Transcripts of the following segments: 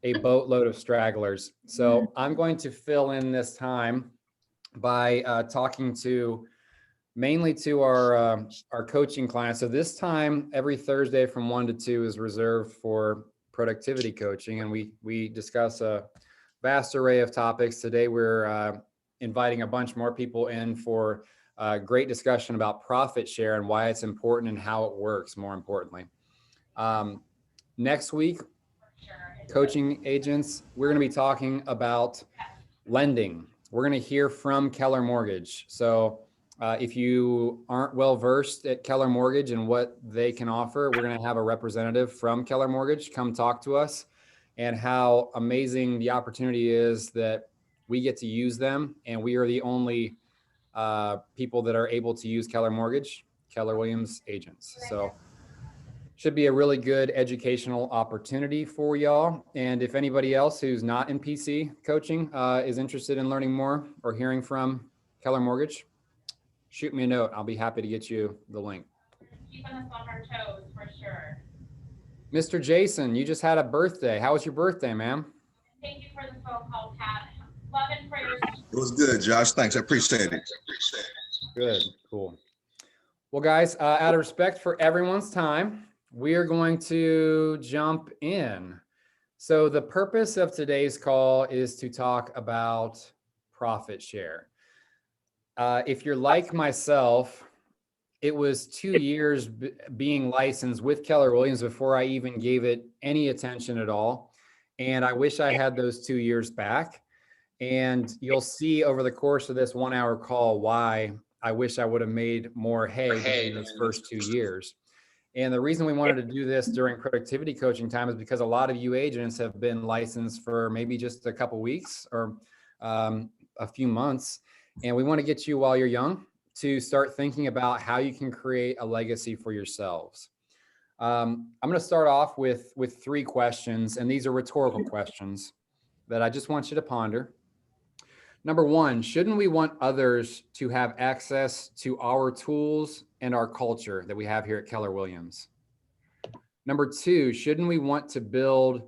a boatload of stragglers. So I'm going to fill in this time by talking to mainly to our coaching clients. So this time, every Thursday from 1 to 2 is reserved for productivity coaching, and we discuss a vast array of topics. Today, we're inviting a bunch more people in for a great discussion about profit share and why it's important and how it works, more importantly. Next week, coaching agents, we're going to be talking about lending. We're going to hear from Keller Mortgage. So if you aren't well versed at Keller Mortgage and what they can offer, we're going to have a representative from Keller Mortgage come talk to us, and how amazing the opportunity is that we get to use them. And we are the only people that are able to use Keller Mortgage, Keller Williams agents. So should be a really good educational opportunity for y'all. And if anybody else who's not in PC coaching is interested in learning more or hearing from Keller Mortgage, shoot me a note. I'll be happy to get you the link. Keeping us on our toes for sure. Mr. Jason, you just had a birthday. How was your birthday, ma'am? Thank you for the phone call, Pat. Love and prayers. It was good, Josh. Thanks. I appreciate it. Good, cool. Well, guys, out of respect for everyone's time, we are going to jump in. So the purpose of today's call is to talk about profit share. If you're like myself, it was 2 years being licensed with Keller Williams before I even gave it any attention at all. And I wish I had those 2 years back. And you'll see over the course of this 1 hour call why I wish I would have made more hay in those first 2 years. And the reason we wanted to do this during productivity coaching time is because a lot of you agents have been licensed for maybe just a couple weeks or a few months. And we want to get you while you're young to start thinking about how you can create a legacy for yourselves. I'm going to start off with 3 questions, and these are rhetorical questions that I just want you to ponder. Number 1, shouldn't we want others to have access to our tools and our culture that we have here at Keller Williams? Number 2, shouldn't we want to build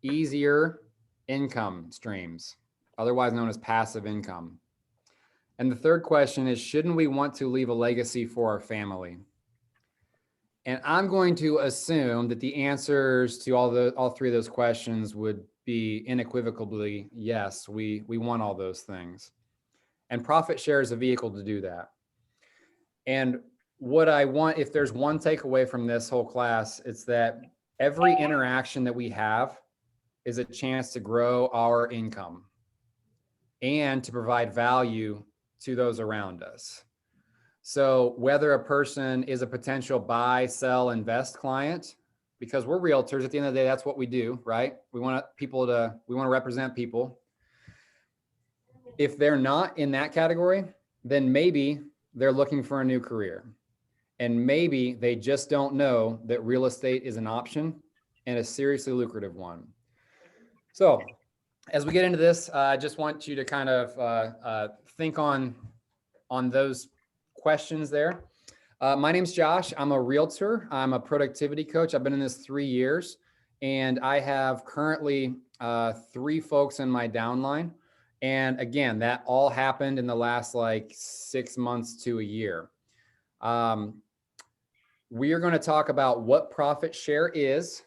easier income streams, otherwise known as passive income? And the third question is, shouldn't we want to leave a legacy for our family? And I'm going to assume that the answers to all 3 of those questions would be unequivocally yes, we want all those things. And profit share is a vehicle to do that. And what I want, if there's one takeaway from this whole class, it's that every interaction that we have is a chance to grow our income and to provide value to those around us. So whether a person is a potential buy, sell, invest client, because we're realtors, at the end of the day, that's what we do, right? We want to represent people. If they're not in that category, then maybe they're looking for a new career. And maybe they just don't know that real estate is an option and a seriously lucrative one. So as we get into this, I just want you to kind of think on those questions there. My name's Josh. I'm a realtor. I'm a productivity coach. I've been in this 3 years, and I have currently 3 folks in my downline. And again, that all happened in the last like 6 months to a year. We are going to talk about what profit share is.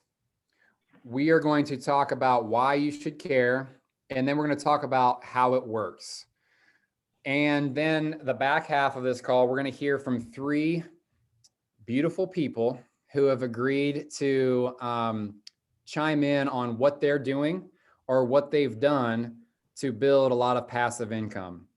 We are going to talk about why you should care. And then we're going to talk about how it works. And then the back half of this call, we're going to hear from 3 beautiful people who have agreed to chime in on what they're doing or what they've done to build a lot of passive income.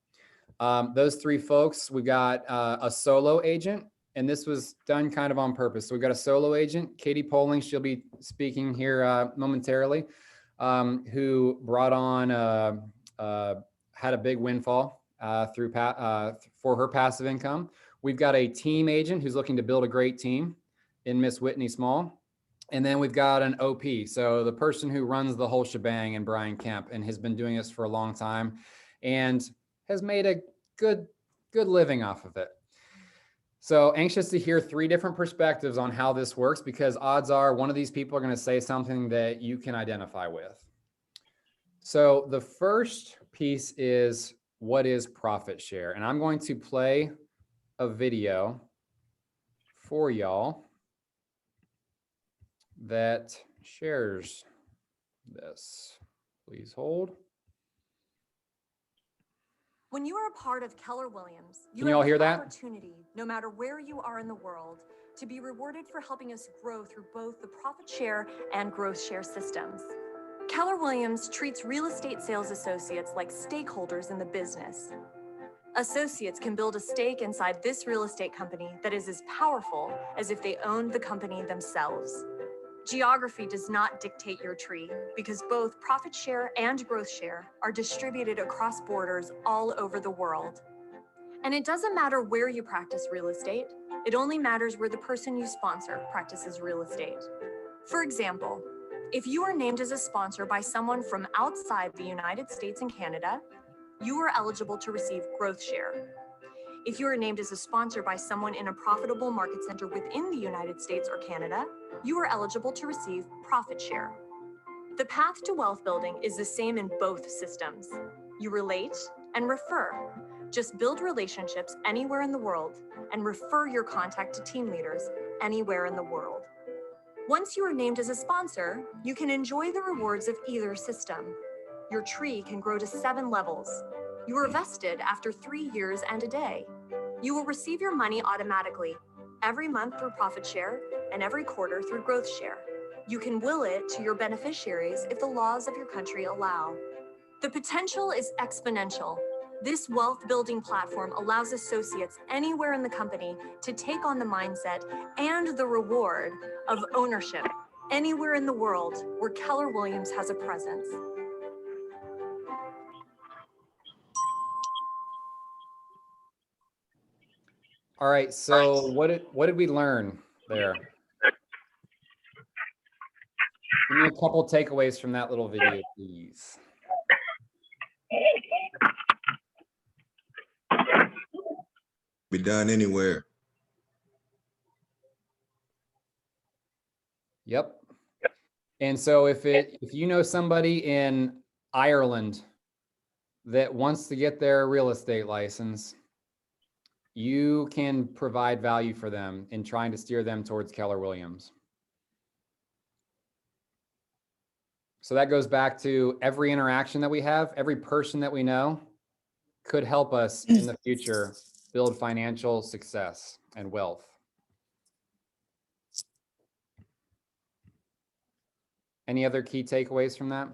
Those 3 folks, we got a solo agent, and this was done kind of on purpose. So we've got a solo agent, Katie Poling. She'll be speaking here momentarily, who brought on, had a big windfall for her passive income. We've got a team agent who's looking to build a great team in Miss Whitney Small. And then we've got an OP. So the person who runs the whole shebang in Brian Kemp and has been doing this for a long time and has made a good living off of it. So anxious to hear 3 different perspectives on how this works, because odds are one of these people are going to say something that you can identify with. So the first piece is what is profit share? And I'm going to play a video for y'all that shares this. Please hold. When you are a part of Keller Williams, you Can you all have hear the that? opportunity, no matter where you are in the world, to be rewarded for helping us grow through both the profit share and growth share systems. Keller Williams treats real estate sales associates like stakeholders in the business. Associates can build a stake inside this real estate company that is as powerful as if they owned the company themselves. Geography does not dictate your tree because both profit share and growth share are distributed across borders all over the world. And it doesn't matter where you practice real estate, it only matters where the person you sponsor practices real estate. For example, if you are named as a sponsor by someone from outside the United States and Canada, you are eligible to receive growth share. If you are named as a sponsor by someone in a profitable market center within the United States or Canada, you are eligible to receive profit share. The path to wealth building is the same in both systems. You relate and refer. Just build relationships anywhere in the world and refer your contact to team leaders anywhere in the world. Once you are named as a sponsor, you can enjoy the rewards of either system. Your tree can grow to 7 levels. You are vested after 3 years and a day. You will receive your money automatically, every month through profit share and every quarter through growth share. You can will it to your beneficiaries if the laws of your country allow. The potential is exponential. This wealth building platform allows associates anywhere in the company to take on the mindset and the reward of ownership anywhere in the world where Keller Williams has a presence. All right, so what did we learn there? Give me a couple takeaways from that little video, please. Be done anywhere. Yep. And so if you know somebody in Ireland that wants to get their real estate license, you can provide value for them in trying to steer them towards Keller Williams. So that goes back to every interaction that we have, every person that we know could help us in the future build financial success and wealth. Any other key takeaways from that?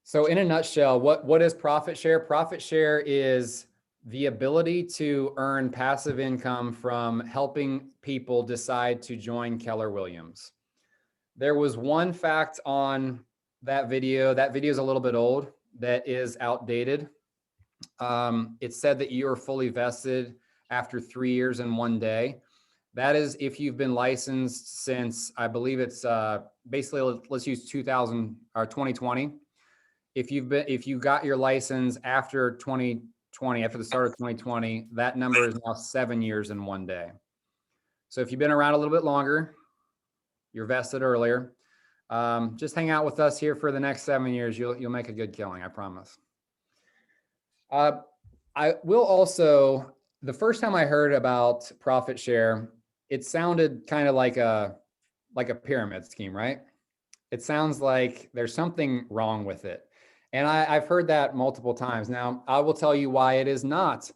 So in a nutshell, what is profit share? Profit share is the ability to earn passive income from helping people decide to join Keller Williams. There was one fact on that video. That video is a little bit old. That is outdated. It said that you are fully vested after 3 years and 1 day. That is if you've been licensed since, I believe it's basically, let's use 2020. If you got your license after 2020, after the start of 2020, that number is now 7 years and 1 day. So if you've been around a little bit longer, you're vested earlier. Just hang out with us here for the next 7 years. You'll make a good killing, I promise. I will also, the first time I heard about profit share, it sounded kind of like a pyramid scheme, right? It sounds like there's something wrong with it. And I've heard that multiple times. Now, I will tell you why it is not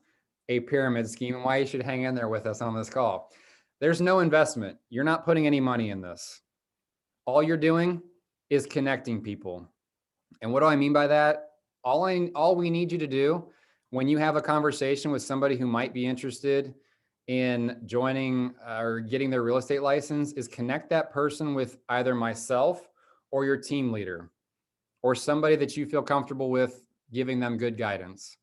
a pyramid scheme and why you should hang in there with us on this call. There's no investment. You're not putting any money in this. All you're doing is connecting people. And what do I mean by that? All we need you to do when you have a conversation with somebody who might be interested in joining or getting their real estate license is connect that person with either myself or your team leader or somebody that you feel comfortable with giving them good guidance.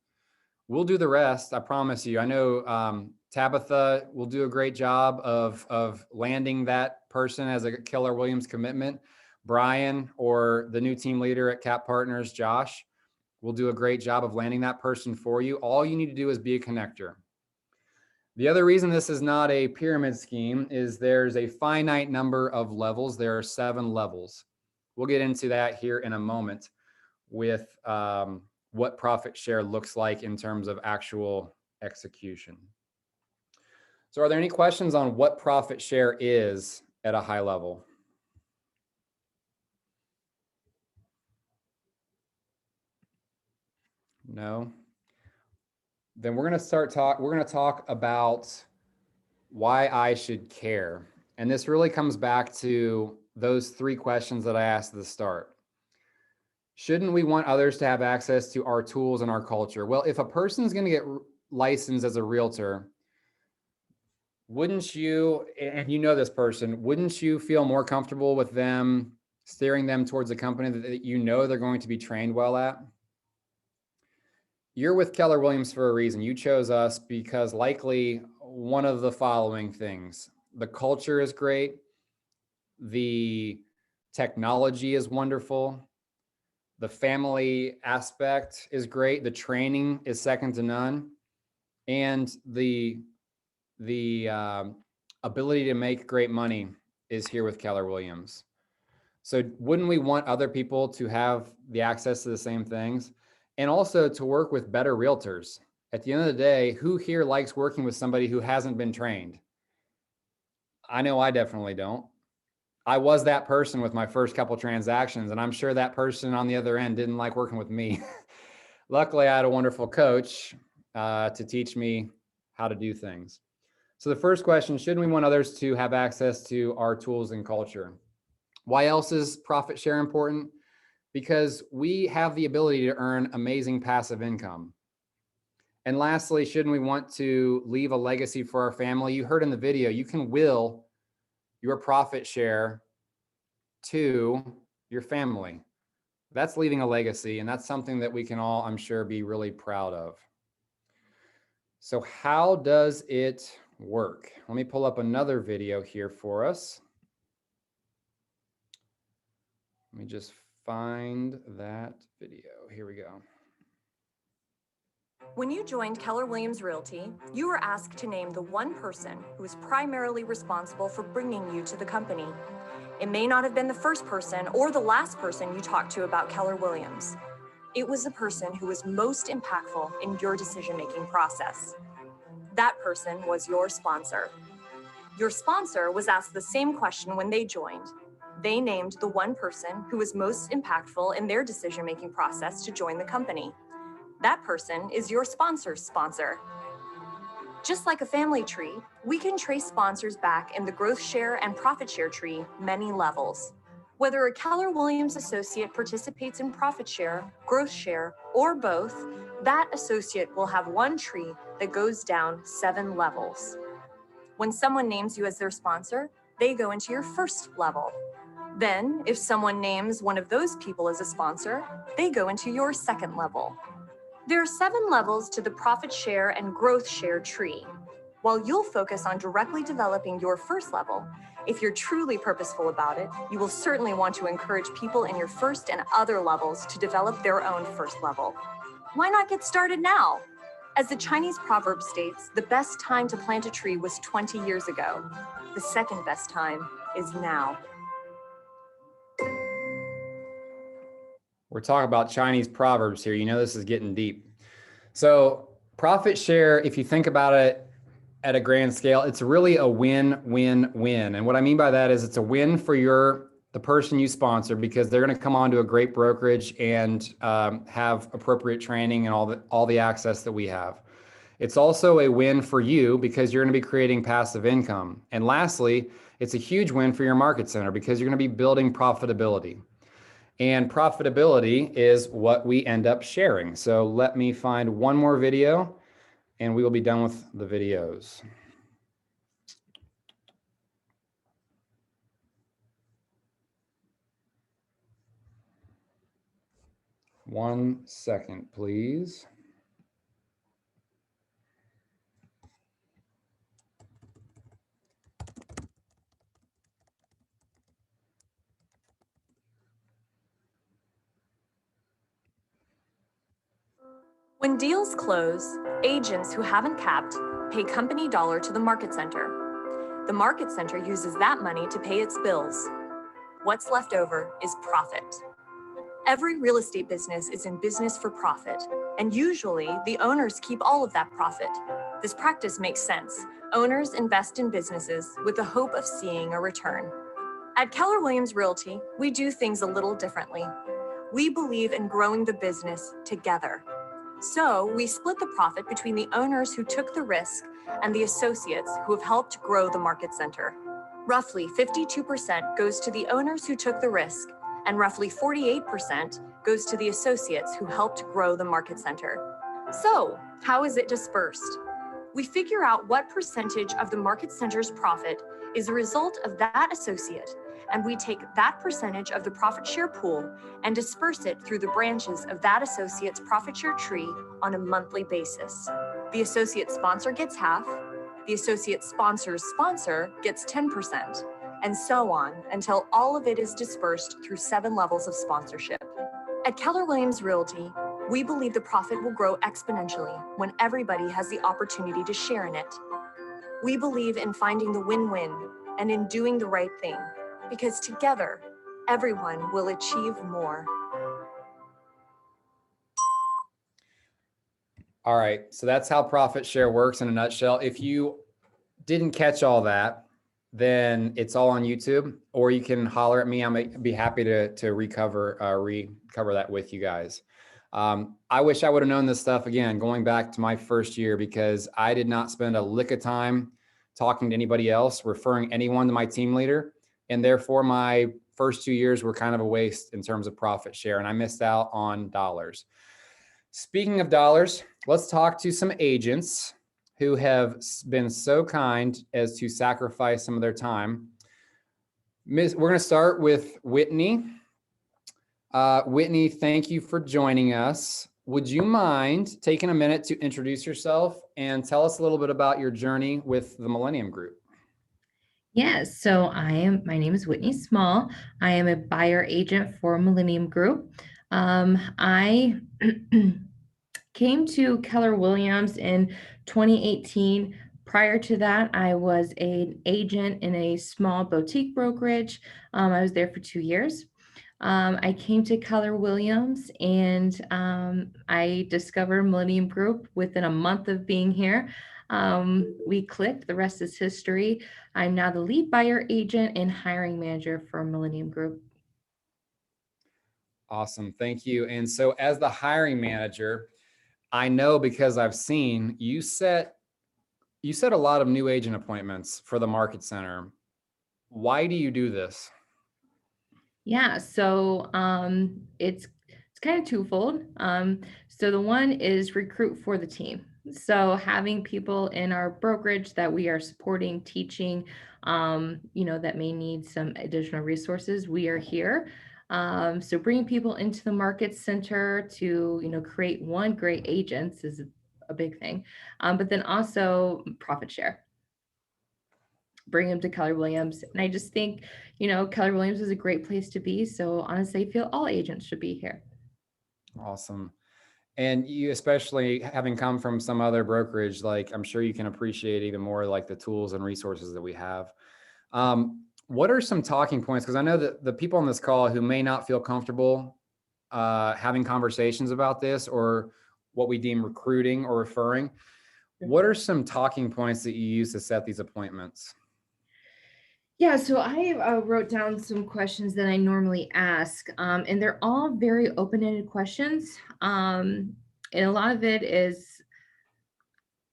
We'll do the rest, I promise you. I know Tabitha will do a great job of landing that person as a Keller Williams commitment. Brian or the new team leader at Cap Partners, Josh, will do a great job of landing that person for you. All you need to do is be a connector. The other reason this is not a pyramid scheme is there's a finite number of levels. There are 7 levels. We'll get into that here in a moment with what profit share looks like in terms of actual execution. So are there any questions on what profit share is at a high level? No? Then we're going to talk about why I should care. And this really comes back to those 3 questions that I asked at the start. Shouldn't we want others to have access to our tools and our culture? Well, if a person's going to get licensed as a realtor, wouldn't you, and you know this person, wouldn't you feel more comfortable with them steering them towards a company that you know they're going to be trained well at? You're with Keller Williams for a reason. You chose us because likely one of the following things: the culture is great, the technology is wonderful, the family aspect is great, the training is second to none, and the ability to make great money is here with Keller Williams. So wouldn't we want other people to have the access to the same things? And also to work with better realtors. At the end of the day, who here likes working with somebody who hasn't been trained? I know I definitely don't. I was that person with my first couple transactions, and I'm sure that person on the other end didn't like working with me. Luckily, I had a wonderful coach to teach me how to do things. So the first question, shouldn't we want others to have access to our tools and culture? Why else is profit share important? Because we have the ability to earn amazing passive income. And lastly, shouldn't we want to leave a legacy for our family? You heard in the video, you can will your profit share to your family. That's leaving a legacy, and that's something that we can all, I'm sure, be really proud of. So how does it work? Let me pull up another video here for us. Let me just find that video. Here we go. When you joined Keller Williams Realty, you were asked to name the one person who was primarily responsible for bringing you to the company. It may not have been the first person or the last person you talked to about Keller Williams. It was the person who was most impactful in your decision-making process. That person was your sponsor. Your sponsor was asked the same question when they joined. They named the one person who was most impactful in their decision-making process to join the company. That person is your sponsor's sponsor. Just like a family tree, we can trace sponsors back in the growth share and profit share tree many levels. Whether a Keller Williams associate participates in profit share, growth share, or both, that associate will have one tree that goes down 7 levels. When someone names you as their sponsor, they go into your first level. Then, if someone names one of those people as a sponsor, they go into your second level. There are 7 levels to the profit share and growth share tree. While you'll focus on directly developing your first level, if you're truly purposeful about it, you will certainly want to encourage people in your first and other levels to develop their own first level. Why not get started now? As the Chinese proverb states, the best time to plant a tree was 20 years ago. The second best time is now. We're talking about Chinese proverbs here. You know, this is getting deep. So profit share, if you think about it at a grand scale, it's really a win-win-win. And what I mean by that is it's a win for the person you sponsor, because they're going to come on to a great brokerage and have appropriate training and all the access that we have. It's also a win for you because you're going to be creating passive income. And lastly, it's a huge win for your market center because you're going to be building profitability. And profitability is what we end up sharing. So let me find one more video and we will be done with the videos. One second, please. When deals close, agents who haven't capped pay company dollar to the market center. The market center uses that money to pay its bills. What's left over is profit. Every real estate business is in business for profit, and usually the owners keep all of that profit. This practice makes sense. Owners invest in businesses with the hope of seeing a return. At Keller Williams Realty, we do things a little differently. We believe in growing the business together. So we split the profit between the owners who took the risk and the associates who have helped grow the market center. Roughly 52% goes to the owners who took the risk, and roughly 48% goes to the associates who helped grow the market center. So, how is it dispersed? We figure out what percentage of the market center's profit is a result of that associate, and we take that percentage of the profit share pool and disperse it through the branches of that associate's profit share tree on a monthly basis. The associate sponsor gets half, the associate sponsor's sponsor gets 10%, and so on until all of it is dispersed through 7 levels of sponsorship. At Keller Williams Realty, we believe the profit will grow exponentially when everybody has the opportunity to share in it. We believe in finding the win-win and in doing the right thing, because together, everyone will achieve more. All right, so that's how profit share works in a nutshell. If you didn't catch all that, then it's all on YouTube, or you can holler at me. I'd be happy to recover that with you guys. I wish I would have known this stuff again, going back to my first year, because I did not spend a lick of time talking to anybody else, referring anyone to my team leader. And therefore my first 2 years were kind of a waste in terms of profit share, and I missed out on dollars. Speaking of dollars, let's talk to some agents who have been so kind as to sacrifice some of their time. We're going to start with Whitney. Whitney, thank you for joining us. Would you mind taking a minute to introduce yourself and tell us a little bit about your journey with the Millennium Group? Yes, so my name is Whitney Small. I am a buyer agent for Millennium Group. I came to Keller Williams in 2018. Prior to that, I was an agent in a small boutique brokerage. I was there for 2 years. I came to Keller Williams and I discovered Millennium Group within a month of being here. We clicked, the rest is history. I'm now the lead buyer agent and hiring manager for Millennium Group. Awesome, thank you. And so as the hiring manager, I know because I've seen you set a lot of new agent appointments for the Market Center. Why do you do this? Yeah, so it's kind of twofold. So the one is recruit for the team. So having people in our brokerage that we are supporting, teaching, that may need some additional resources, we are here. So bringing people into the Market Center to, create great agents is a big thing. But then also profit share. Bring them to Keller Williams. And I just think, Keller Williams is a great place to be. So honestly, I feel all agents should be here. Awesome. And you, especially having come from some other brokerage, I'm sure you can appreciate even more the tools and resources that we have. What are some talking points? Because I know that the people on this call who may not feel comfortable having conversations about this, or what we deem recruiting or referring, what are some talking points that you use to set these appointments? Yeah, so I wrote down some questions that I normally ask, and they're all very open-ended questions. And a lot of it is,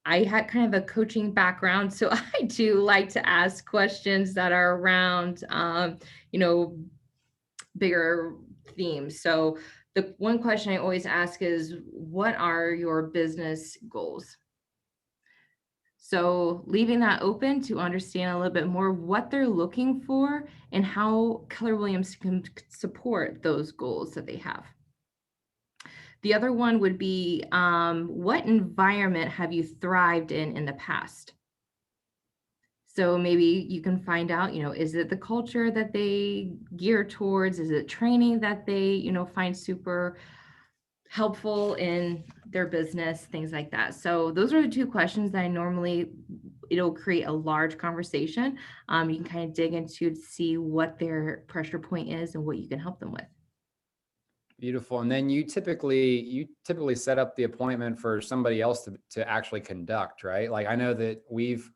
I had kind of a coaching background, so I do like to ask questions that are around, bigger themes. So the one question I always ask is, what are your business goals? So leaving that open to understand a little bit more what they're looking for and how Keller Williams can support those goals that they have. The other one would be, what environment have you thrived in the past? So maybe you can find out, is it the culture that they gear towards? Is it training that they, find super helpful in their business, things like that. So those are the two questions that I normally, it'll create a large conversation. You can kind of dig into to see what their pressure point is and what you can help them with. Beautiful. And then you typically set up the appointment for somebody else to actually conduct, right? Like I know that we've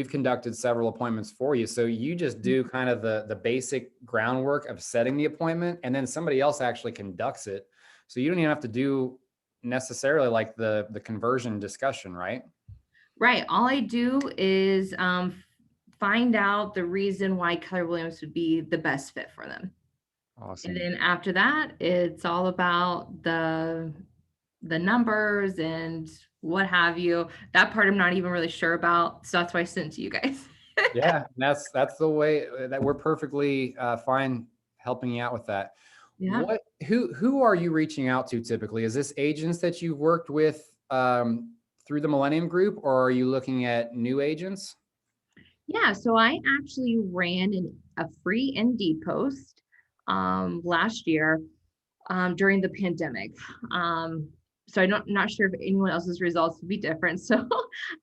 conducted several appointments for you. So you just do kind of the basic groundwork of setting the appointment, and then somebody else actually conducts it. So you don't even have to do necessarily like the conversion discussion, right? Right. All I do is find out the reason why Keller Williams would be the best fit for them. Awesome. And then after that, it's all about the numbers and what have you. That part I'm not even really sure about. So that's why I sent it to you guys. Yeah, that's the way that we're perfectly fine helping you out with that. Yeah. Who are you reaching out to typically? Is this agents that you've worked with through the Millennium Group, or are you looking at new agents? Yeah, so I actually ran a free Indeed post last year during the pandemic. So I'm not sure if anyone else's results would be different. So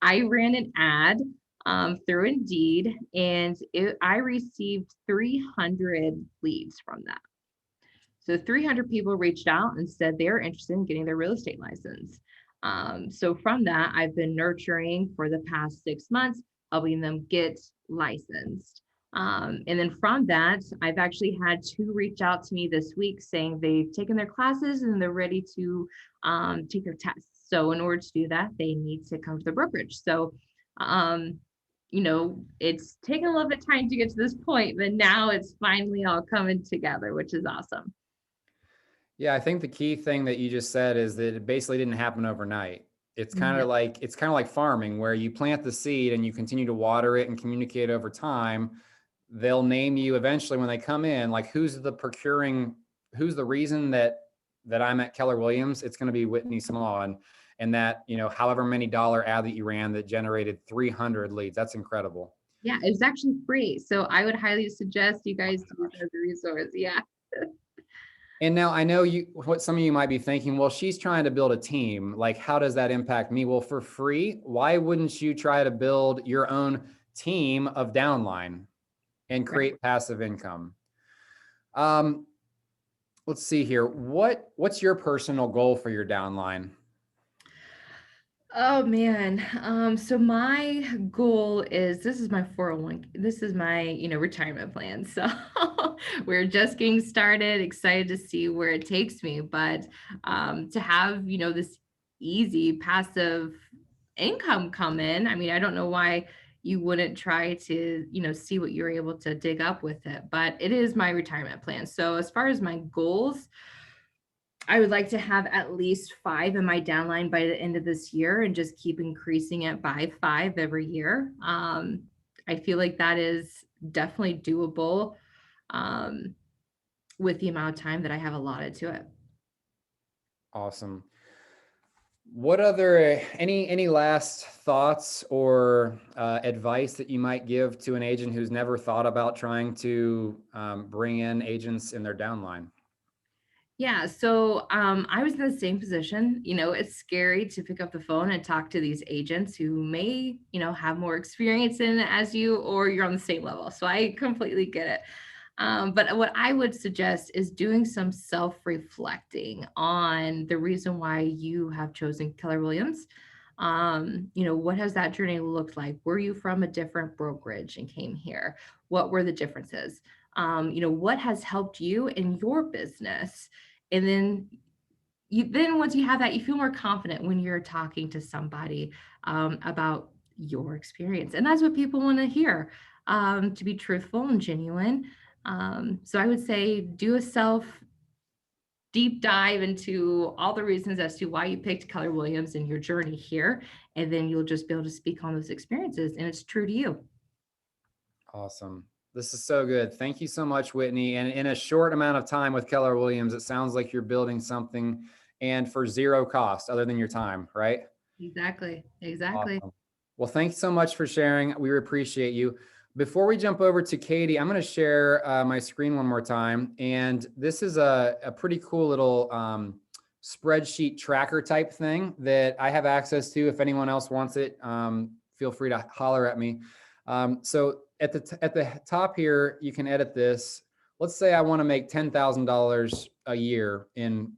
I ran an ad through Indeed, and I received 300 leads from that. So 300 people reached out and said they're interested in getting their real estate license. So from that, I've been nurturing for the past 6 months, helping them get licensed. And then from that, I've actually had 2 reach out to me this week saying they've taken their classes and they're ready to take their tests. So in order to do that, they need to come to the brokerage. So, it's taken a little bit of time to get to this point, but now it's finally all coming together, which is awesome. Yeah, I think the key thing that you just said is that it basically didn't happen overnight. It's kind of like farming, where you plant the seed and you continue to water it and communicate over time. They'll name you eventually when they come in, like who's the reason that I'm at Keller Williams? It's going to be Whitney Small, and that, however many dollar ad that you ran that generated 300 leads. That's incredible. Yeah, it was actually free. So I would highly suggest you guys use it as a resource. Yeah. And now I know what some of you might be thinking, well, she's trying to build a team. Like, how does that impact me? Well, for free, why wouldn't you try to build your own team of downline and create passive income? Let's see here. What's your personal goal for your downline? Oh man. So my goal is, this is my 401, this is my, retirement plan. So we're just getting started, excited to see where it takes me, but to have, this easy passive income come in. I mean, I don't know why you wouldn't try to, see what you're able to dig up with it, but it is my retirement plan. So as far as my goals, I would like to have at least 5 in my downline by the end of this year and just keep increasing it by 5 every year. I feel like that is definitely doable with the amount of time that I have allotted to it. Awesome. What other, any last thoughts or advice that you might give to an agent who's never thought about trying to bring in agents in their downline? Yeah, so I was in the same position. It's scary to pick up the phone and talk to these agents who may, have more experience in it as you, or you're on the same level. So I completely get it. But what I would suggest is doing some self-reflecting on the reason why you have chosen Keller Williams. What has that journey looked like? Were you from a different brokerage and came here? What were the differences? What has helped you in your business? And then once you have that, you feel more confident when you're talking to somebody about your experience. And that's what people want to hear, to be truthful and genuine. So I would say do a self deep dive into all the reasons as to why you picked Keller Williams and your journey here. And then you'll just be able to speak on those experiences and it's true to you. Awesome. This is so good. Thank you so much, Whitney. And in a short amount of time with Keller Williams, it sounds like you're building something, and for zero cost other than your time, right? Exactly. Awesome. Well, thanks so much for sharing. We appreciate you. Before we jump over to Katie, I'm going to share my screen one more time. And this is a pretty cool little spreadsheet tracker type thing that I have access to. If anyone else wants it, feel free to holler at me. So at the top here, you can edit this. Let's say I want to make $10,000 a year in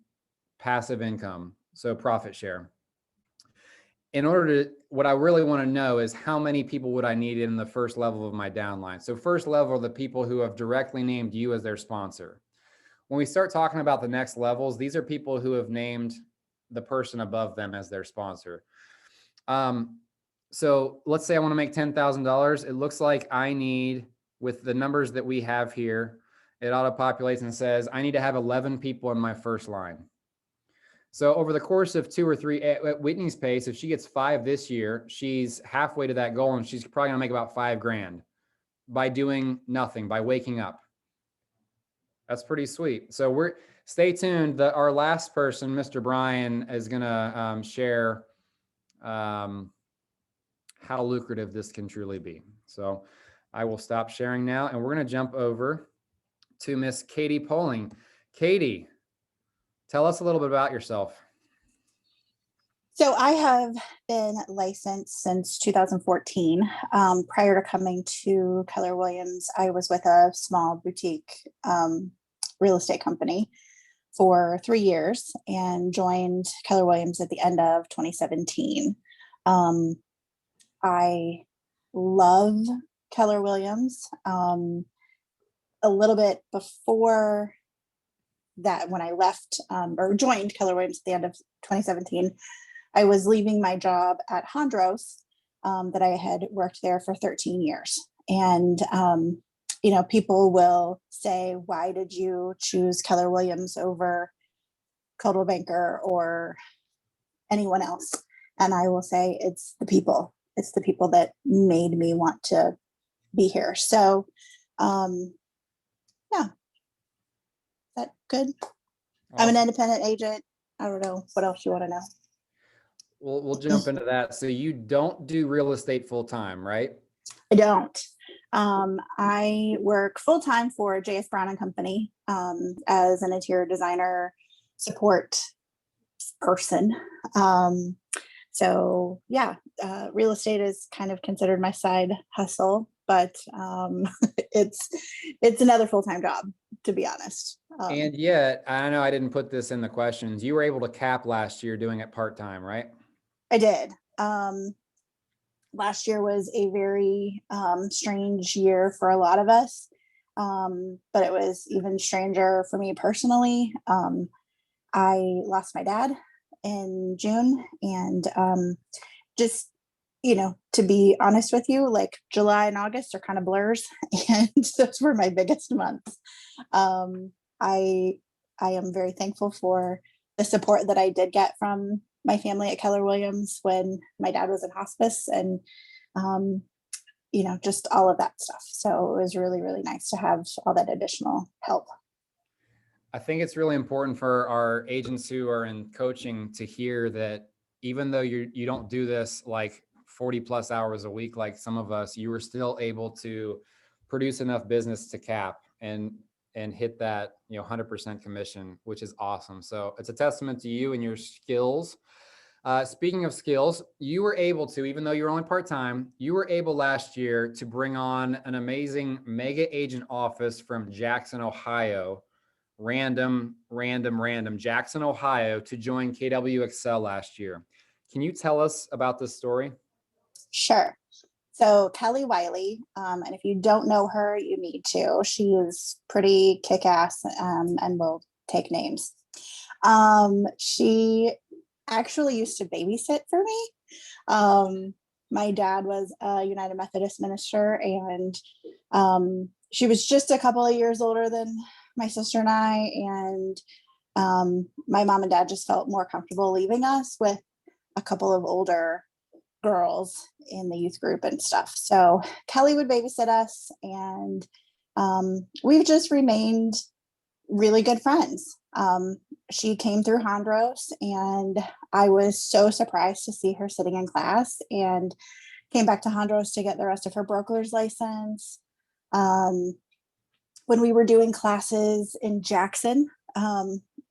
passive income, so profit share. In order to, what I really want to know is how many people would I need in the first level of my downline. So first level are the people who have directly named you as their sponsor. When we start talking about the next levels, these are people who have named the person above them as their sponsor. So let's say I want to make $10,000. It looks like I need, with the numbers that we have here, it auto-populates and says, I need to have 11 people in my first line. So over the course of 2 or 3, at Whitney's pace, if she gets 5 this year, she's halfway to that goal, and she's probably gonna make about $5,000 by doing nothing, by waking up. That's pretty sweet. So stay tuned. Our last person, Mr. Brian, is gonna share how lucrative this can truly be. So I will stop sharing now, and we're gonna jump over to Miss Katie Poling. Katie, tell us a little bit about yourself. So I have been licensed since 2014. Prior to coming to Keller Williams, I was with a small boutique real estate company for 3 years and joined Keller Williams at the end of 2017. I love Keller Williams. A little bit before that, when I left or joined Keller Williams at the end of 2017, I was leaving my job at Hondros that I had worked there for 13 years. And, you know, people will say, why did you choose Keller Williams over Coldwell Banker or anyone else? And I will say, it's the people. It's the people that made me want to be here. So, yeah. Is that good? I'm an independent agent. I don't know what else you want to know. We'll jump into that. So you don't do real estate full time, right? I don't. I work full time for J.S. Brown and Company as an interior designer support person. So yeah, real estate is kind of considered my side hustle, but it's another full-time job, to be honest. And yet, I know I didn't put this in the questions. You were able to cap last year doing it part-time, right? I did. Last year was a very strange year for a lot of us, but it was even stranger for me personally. I lost my dad in June, and just, you know, to be honest with you, like July and August are kind of blurs, and those were my biggest months. I am very thankful for the support that I did get from my family at Keller Williams when my dad was in hospice, and you know, just all of that stuff. So it was really, really nice to have all that additional help. I think it's really important for our agents who are in coaching to hear that even though you don't do this like 40 plus hours a week like some of us, you were still able to produce enough business to cap and hit that, you know, 100% commission, which is awesome. So it's a testament to you and your skills. Speaking of skills, you were able to, even though you're only part-time, you were able last year to bring on an amazing mega agent office from Jackson, Ohio, random Jackson, Ohio, to join KW Excel last year. Can you tell us about this story? Sure. So Kelly Wiley, and if you don't know her, you need to. She is pretty kick-ass and will take names. She actually used to babysit for me. My dad was a United Methodist minister, and she was just a couple of years older than my sister and I, and my mom and dad just felt more comfortable leaving us with a couple of older girls in the youth group and stuff. So Kelly would babysit us, and we've just remained really good friends. She came through Hondros, and I was so surprised to see her sitting in class, and came back to Hondros to get the rest of her broker's license. When we were doing classes in Jackson,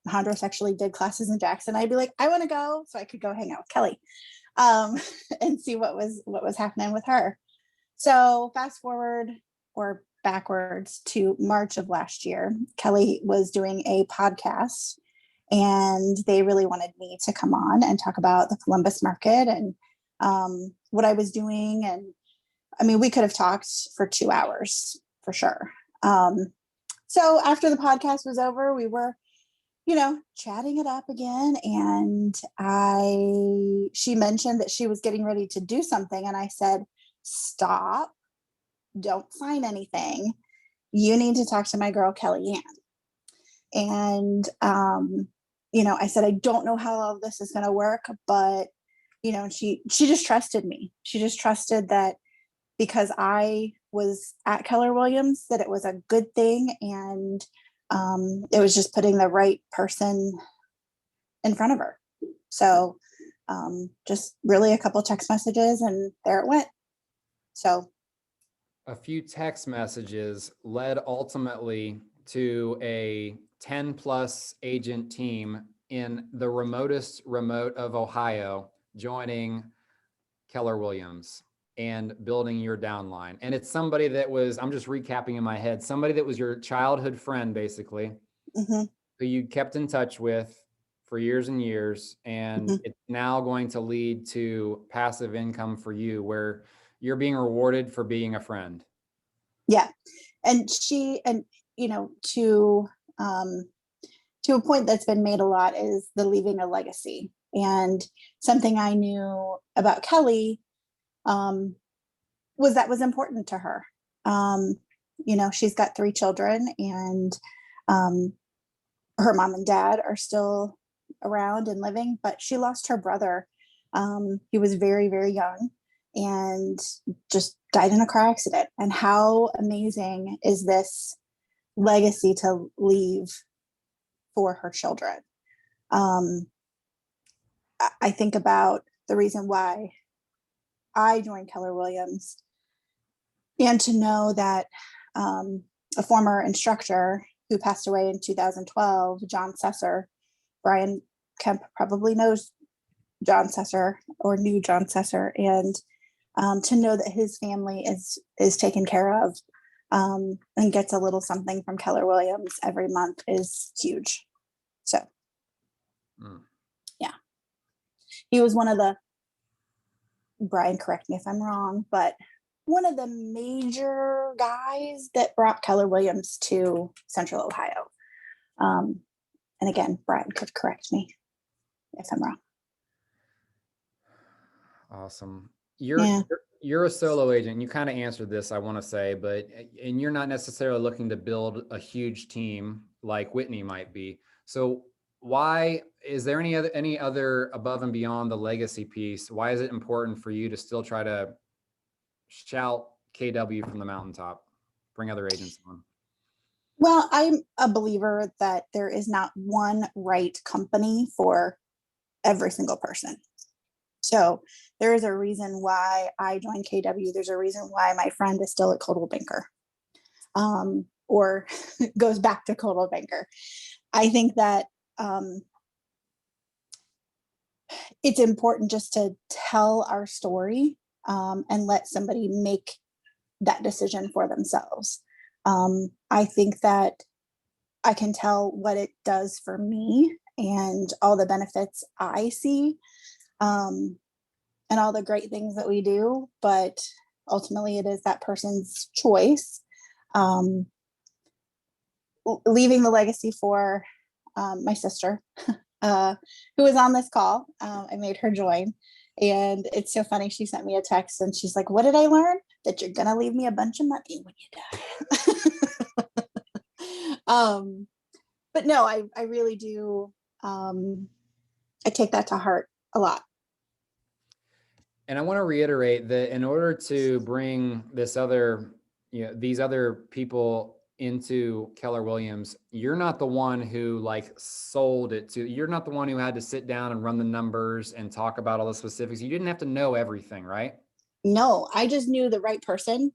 Hondros actually did classes in Jackson, I'd be like, I want to go, so I could go hang out with Kelly, and see what was happening with her. So fast forward or backwards to March of last year, Kelly was doing a podcast, and they really wanted me to come on and talk about the Columbus market and what I was doing. And I mean, we could have talked for 2 hours for sure. So after the podcast was over, we were, chatting it up again. And she mentioned that she was getting ready to do something. And I said, stop, don't sign anything. You need to talk to my girl, Kelly Ann. And, I said, I don't know how all this is going to work, but, she just trusted me. She just trusted that because I was at Keller Williams, that it was a good thing. And it was just putting the right person in front of her. So just really a couple text messages, and there it went. So A few text messages led ultimately to a 10+ agent team in the remotest remote of Ohio joining Keller Williams and building your downline. And it's somebody that was, I'm just recapping in my head, somebody that was your childhood friend, basically, mhm, who you kept in touch with for years and years. And Mhm. it's now going to lead to passive income for you, where you're being rewarded for being a friend. yeah. And to a point that's been made a lot is the leaving a legacy. And something I knew about Kelly was important to her. She's got 3 children, and her mom and dad are still around and living, but she lost her brother. He was very, very young and just died in a car accident. And how amazing is this legacy to leave for her children? I think about the reason why I joined Keller Williams, and to know that a former instructor who passed away in 2012, John Sesser, Brian Kemp probably knows John Sesser or knew John Sesser, and to know that his family is taken care of and gets a little something from Keller Williams every month is huge. So, yeah, he was one of the, Brian, correct me if I'm wrong, but one of the major guys that brought Keller Williams to Central Ohio. And again, Brian could correct me if I'm wrong. Awesome. Yeah. You're a solo agent. You kind of answered this, I want to say, and you're not necessarily looking to build a huge team like Whitney might be. So why is there any other above and beyond the legacy piece? Why is it important for you to still try to shout KW from the mountaintop, bring other agents on? Well, I'm a believer that there is not one right company for every single person. So there is a reason why I joined KW. There's a reason why my friend is still at Coldwell Banker, or goes back to Coldwell Banker. I think that it's important just to tell our story and let somebody make that decision for themselves. I think that I can tell what it does for me and all the benefits I see, and all the great things that we do, but ultimately it is that person's choice. Leaving the legacy for my sister, who was on this call. I made her join, and it's so funny. She sent me a text and she's like, "What did I learn? That you're gonna leave me a bunch of money when you die." But no, I really do. I take that to heart a lot. And I want to reiterate that in order to bring these other people into Keller Williams, you're not the one who sold it to, you're not the one who had to sit down and run the numbers and talk about all the specifics. You didn't have to know everything, right? No, I just knew the right person.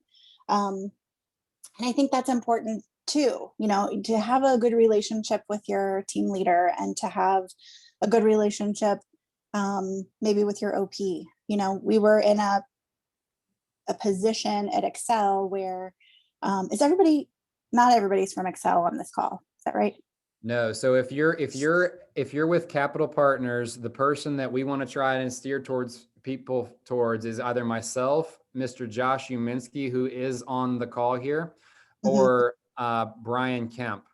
And I think that's important too, to have a good relationship with your team leader and to have a good relationship maybe with your OP. We were in a position at Excel where not everybody's from Excel on this call. Is that right? No. So if you're with Capital Partners, the person that we want to try and steer people towards is either myself, Mr. Josh Uminski, who is on the call here, or Brian Kemp.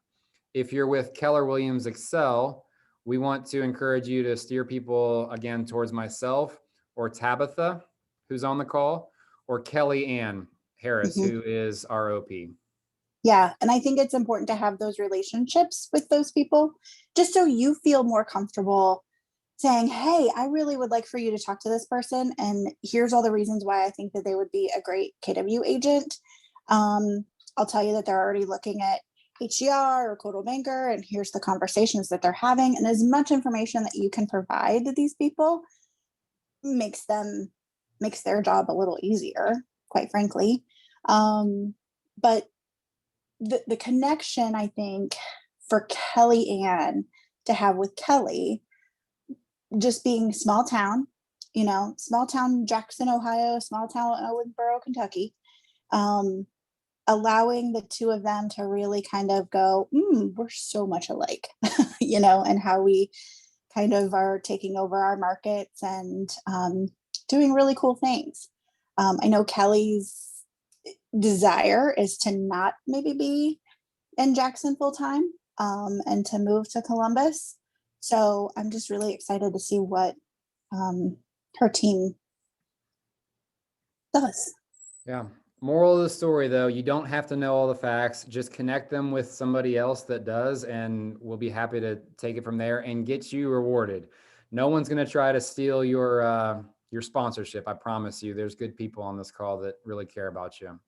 If you're with Keller Williams Excel, we want to encourage you to steer people again towards myself or Tabitha, who's on the call, or Kelly Ann Harris, who is our OP. Yeah. And I think it's important to have those relationships with those people, just so you feel more comfortable saying, hey, I really would like for you to talk to this person. And here's all the reasons why I think that they would be a great KW agent. I'll tell you that they're already looking at HDR or Coldwell Banker, and here's the conversations that they're having. And as much information that you can provide to these people makes their job a little easier, quite frankly. But the connection, I think, for Kelly Ann to have with Kelly, just being small town Jackson, Ohio, small town Owensboro, Kentucky, allowing the two of them to really kind of go, we're so much alike, and how we kind of are taking over our markets and doing really cool things. I know Kelly's desire is to not maybe be in Jackson full time and to move to Columbus. So I'm just really excited to see what her team does. Yeah. Moral of the story, though, you don't have to know all the facts. Just connect them with somebody else that does, and we'll be happy to take it from there and get you rewarded. No one's going to try to steal your sponsorship. I promise you. There's good people on this call that really care about you.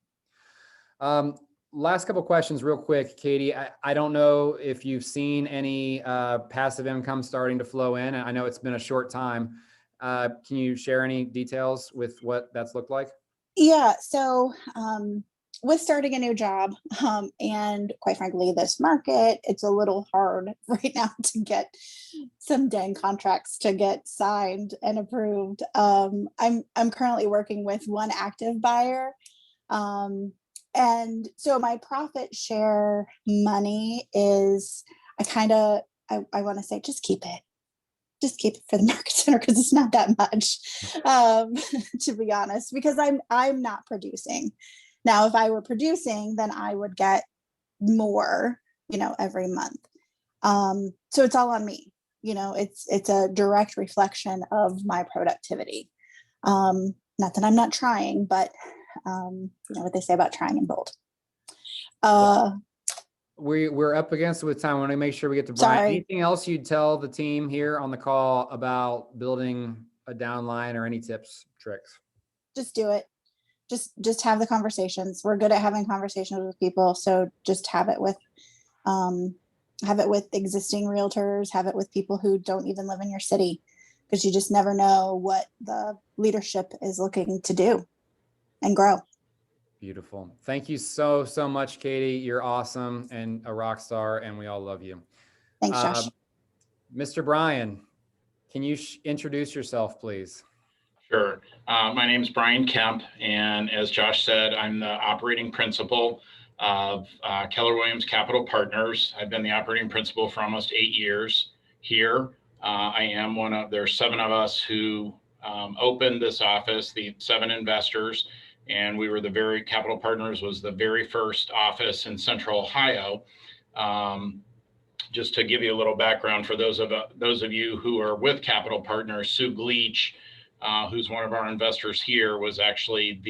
Last couple questions real quick, Katie. I don't know if you've seen any passive income starting to flow in. I know it's been a short time. Can you share any details with what that's looked like? Yeah. So with starting a new job and quite frankly, this market, it's a little hard right now to get some dang contracts to get signed and approved. I'm currently working with one active buyer. And so my profit share money is, I want to say, just keep it for the market center, because it's not that much, to be honest, because I'm not producing. Now, if I were producing, then I would get more, every month. So it's all on me. It's a direct reflection of my productivity. Not that I'm not trying, but what they say about trying and bold. We're up against it with time. I want to make sure we get to Brian. Sorry. Anything else you'd tell the team here on the call about building a downline, or any tips, tricks? Just do it. Just have the conversations. We're good at having conversations with people. So just have it with existing realtors, have it with people who don't even live in your city, because you just never know what the leadership is looking to do and grow. Beautiful. Thank you so much, Katie. You're awesome and a rock star, and we all love you. Thanks, Josh. Mr. Brian, can you introduce yourself, please? Sure. My name is Brian Kemp, and as Josh said, I'm the operating principal of Keller Williams Capital Partners. I've been the operating principal for almost 8 years here. I am there's 7 of us who opened this office, the 7 investors, and we were Capital Partners was the very first office in Central Ohio. Just to give you a little background for those of you who are with Capital Partners, Sue Gleach, who's one of our investors here, was actually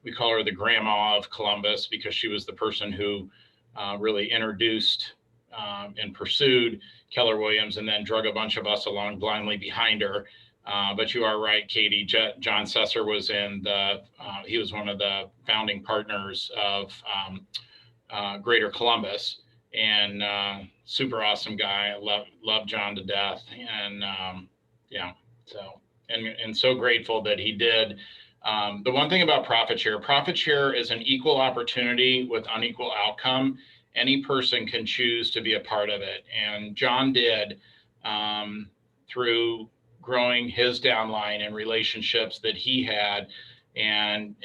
we call her the grandma of Columbus, because she was the person who really introduced and pursued Keller Williams, and then drug a bunch of us along blindly behind her. But you are right, Katie. John Sesser was he was one of the founding partners of Greater Columbus, and super awesome guy. I love John to death, and so grateful that he did The one thing about profit share is an equal opportunity with unequal outcome. Any person can choose to be a part of it. And John did, through growing his downline and relationships that he had. And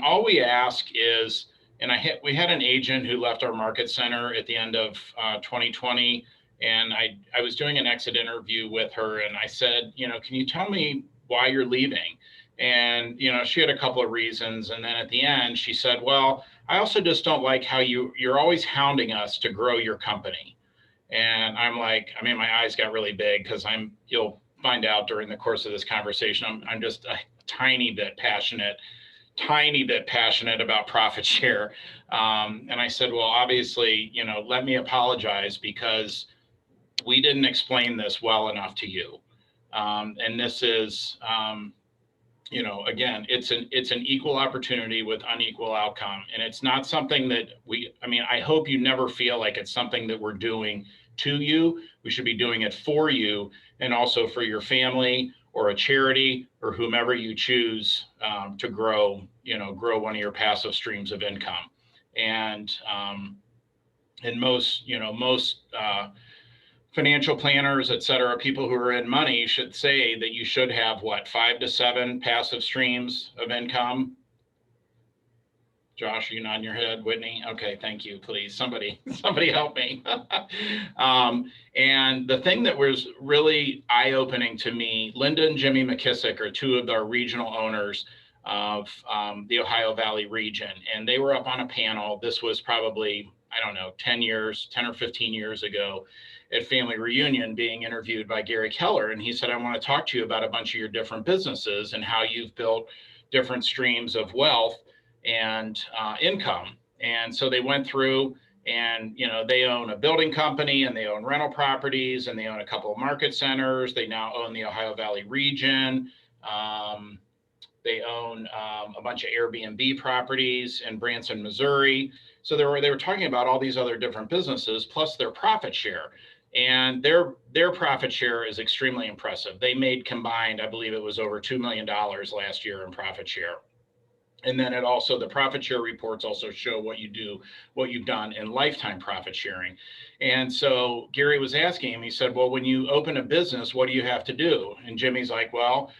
all we ask is, we had an agent who left our market center at the end of 2020. And I was doing an exit interview with her, and I said, can you tell me why you're leaving? And, she had a couple of reasons. And then at the end, she said, well, I also just don't like how you're always hounding us to grow your company. And I'm like, my eyes got really big because you'll find out during the course of this conversation, I'm just a tiny bit passionate about profit share. And I said, well, obviously, let me apologize because we didn't explain this well enough to you. And this is, again, it's an equal opportunity with unequal outcome. And it's not something that I hope you never feel like it's something that we're doing to you. We should be doing it for you and also for your family or a charity or whomever you choose to grow one of your passive streams of income. And most financial planners, et cetera, people who are in money should say that you should have 5 to 7 passive streams of income. Josh, are you nodding your head? Whitney? Okay, thank you. Please, somebody help me. And the thing that was really eye-opening to me, Linda and Jimmy McKissick are two of our regional owners of the Ohio Valley region. And they were up on a panel. This was probably, 10 or 15 years ago at Family Reunion, being interviewed by Gary Keller. And he said, I want to talk to you about a bunch of your different businesses and how you've built different streams of wealth and income. And so they went through and, they own a building company and they own rental properties and they own a couple of market centers. They now own the Ohio Valley region. They own a bunch of Airbnb properties in Branson, Missouri. So they were talking about all these other different businesses plus their profit share. And their profit share is extremely impressive. They made combined, I believe it was over $2 million last year in profit share. And then the profit share reports also show what you've done in lifetime profit sharing. And so Gary was asking him, he said, well, when you open a business, what do you have to do? And Jimmy's like, well,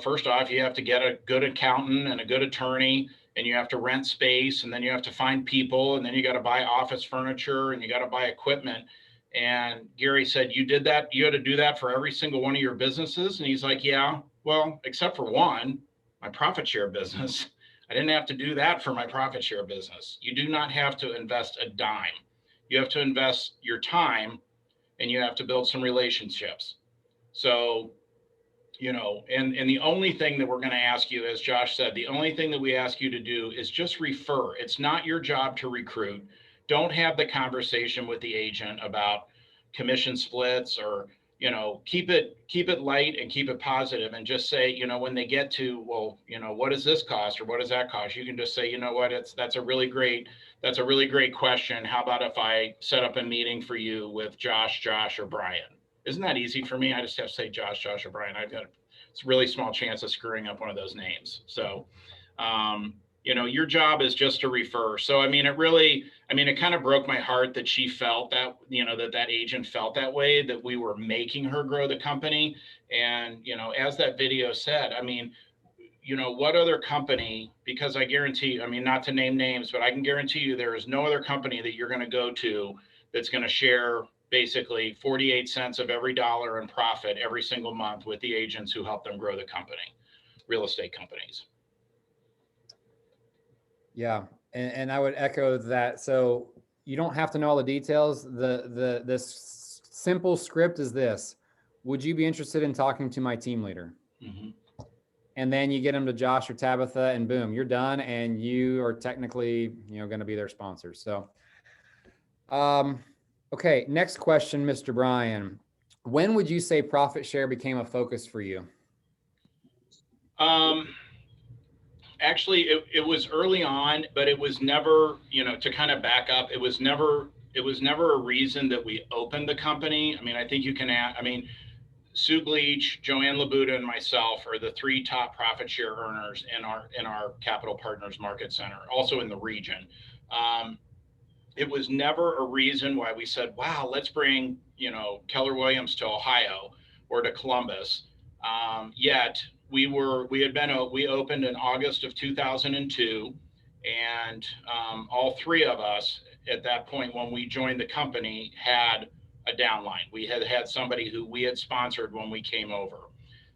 first off, you have to get a good accountant and a good attorney, and you have to rent space, and then you have to find people, and then you got to buy office furniture, and you got to buy equipment. And Gary said, you did that? You had to do that for every single one of your businesses? And he's like, yeah, well, except for one, my profit share business. I didn't have to do that for my profit share business. You do not have to invest a dime. You have to invest your time and you have to build some relationships. So, and the only thing that we're going to ask you, as Josh said, the only thing that we ask you to do is just refer. It's not your job to recruit. Don't have the conversation with the agent about commission splits or, keep it light and keep it positive and just say, when they get to, well, what does this cost or what does that cost? You can just say, that's a really great question. How about if I set up a meeting for you with Josh, or Brian? Isn't that easy for me? I just have to say Josh, or Brian. It's a really small chance of screwing up one of those names. So, your job is just to refer. So, it kind of broke my heart that she felt that, that agent felt that way, that we were making her grow the company. And, as that video said, what other company, because I guarantee, not to name names, but I can guarantee you there is no other company that you're going to go to that's going to share basically 48 cents of every dollar in profit every single month with the agents who help them grow the company, real estate companies. Yeah, and I would echo that. So you don't have to know all the details. The simple script is this: would you be interested in talking to my team leader? Mm-hmm. And then you get them to Josh or Tabitha, and boom, you're done, and you are technically, going to be their sponsor. So, okay, next question, Mr. Brian. When would you say profit share became a focus for you? Actually, it was early on, but it was never, to kind of back up, it was never a reason that we opened the company. I think you can Sue Gleach, Joanne Labuda, and myself are the 3 top profit share earners in our Capital Partners Market Center, also in the region. It was never a reason why we said, wow, let's bring, Keller Williams to Ohio or to Columbus. Yet we opened in August of 2002, and all 3 of us at that point when we joined the company had a downline. We had somebody who we had sponsored when we came over.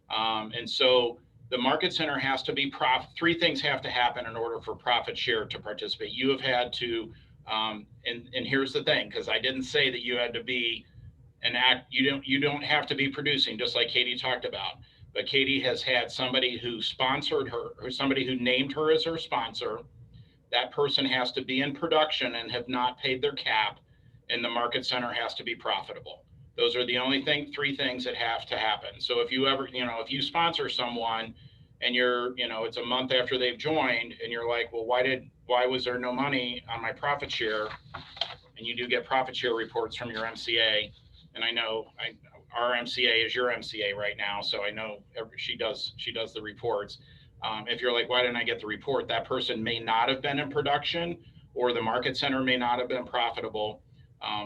And so the market center has to be 3 things have to happen in order for profit share to participate. You have had to, and here's the thing, because I didn't say that you had to be you don't have to be producing, just like Katie talked about. But Katie has had somebody who sponsored her, or somebody who named her as her sponsor. That person has to be in production and have not paid their cap, and the market center has to be profitable. Those are the only 3 things that have to happen. So if you ever, if you sponsor someone and you're, it's a month after they've joined and you're like, well, why was there no money on my profit share? And you do get profit share reports from your MCA. And I know our MCA is your MCA right now. So I know she does the reports. If you're like, why didn't I get the report? That person may not have been in production, or the market center may not have been profitable